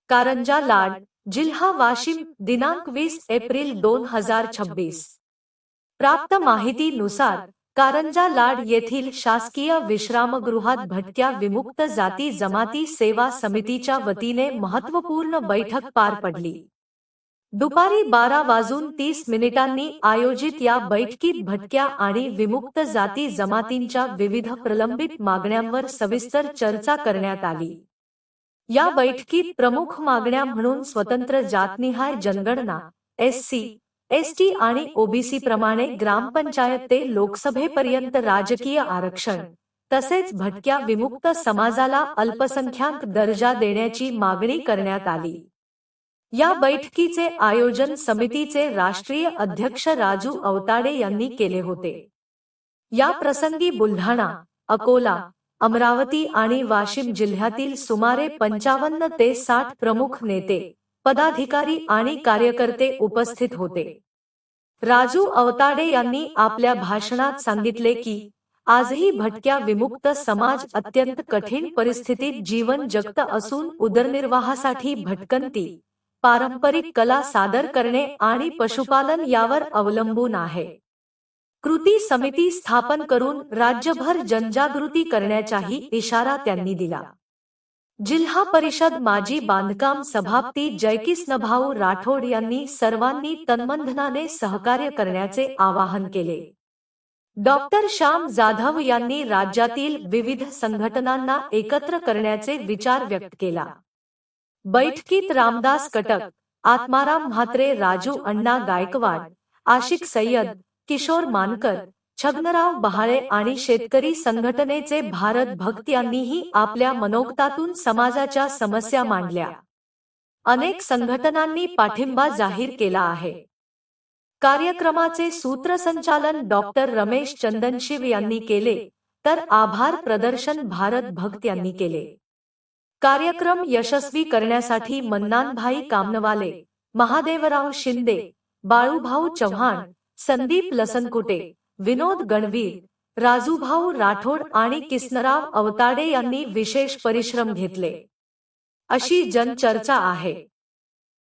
कारंजा लाड, जिल्हा वाशिम, दिनांक 20 एप्रिल 2026. प्राप्त माहितीनुसार कारंजा लाड येथील शासकीय विश्रामगृहात भटक्या विमुक्त जाती जमाती सेवा समितीच्या वतीने महत्त्वपूर्ण बैठक पार पडली. दुपारी 12:30 आयोजित या बैठकीत भटक्या आणि विमुक्त जाती जमातींच्या विविध प्रलंबित मागण्यांवर सविस्तर चर्चा करण्यात आली. या बैठकीत प्रमुख मागण्या म्हणून स्वतंत्र जातनिहाय जनगणना, SC, ST आणि OBC प्रमाणे ग्रामपंचायत ते लोकसभेपर्यंत राजकीय आरक्षण, तसेच भटक्या विमुक्त समाजाला अल्पसंख्याक दर्जा देण्याची मागणी करण्यात आली. या बैठकीचे आयोजन समितीचे राष्ट्रीय अध्यक्ष राजू अवताडे यांनी केले होते. या प्रसंगी बुलढाणा, अकोला, अमरावती आणि वाशिम जिल्ह्यातील सुमारे 55 ते 60 प्रमुख नेते, पदाधिकारी आणि कार्यकर्ते उपस्थित होते. राजू अवताडे यांनी आपल्या भाषणात सांगितले की आजही भटक्या विमुक्त समाज अत्यंत कठीण परिस्थितीत जीवन जगत असून उदरनिर्वाहासाठी भटकंती, पारंपरिक कला सादर करणे आणि पशुपालन यावर अवलंबून आहे. कृती समिती स्थापन करून राज्यभर जनजागृती करण्याचाही इशारा त्यांनी दिला. जिल्हा परिषद माजी बांधकाम सभापती जयकिसनभाऊ राठोड यांनी सर्वांनी तन्मनधनाने सहकार्य करण्याचे आवाहन केले. डॉक्टर श्याम जाधव यांनी राज्यातील विविध संघटनांना एकत्र करण्याचे विचार व्यक्त केला. बैठकीत रामदास कटक, आत्माराम म्हात्रे, राजू अण्णा गायकवाड, आशिक सय्यद, किशोर मानकर, छगनराव बहाळे आणि शेतकरी संघटनेचे भारत भक्त यांनीही आपल्या मनोगतातून समाजाच्या समस्या मांडल्या. अनेक संघटनांनी पाठिंबा जाहीर केला आहे. कार्यक्रमाचे सूत्रसंचालन डॉक्टर रमेश चंदनशिव यांनी केले, तर आभार प्रदर्शन भारत भक्त यांनी केले. कार्यक्रम यशस्वी करण्यासाठी मन्नानभाई कामनवाले, महादेवराव शिंदे, बाळूभाऊ चव्हाण, संदीप लसनकुटे, विनोद गणवीर, राजूभाऊ राठोड आणि किसनराव अवताडे यांनी विशेष परिश्रम घेतले, अशी जनचर्चा आहे.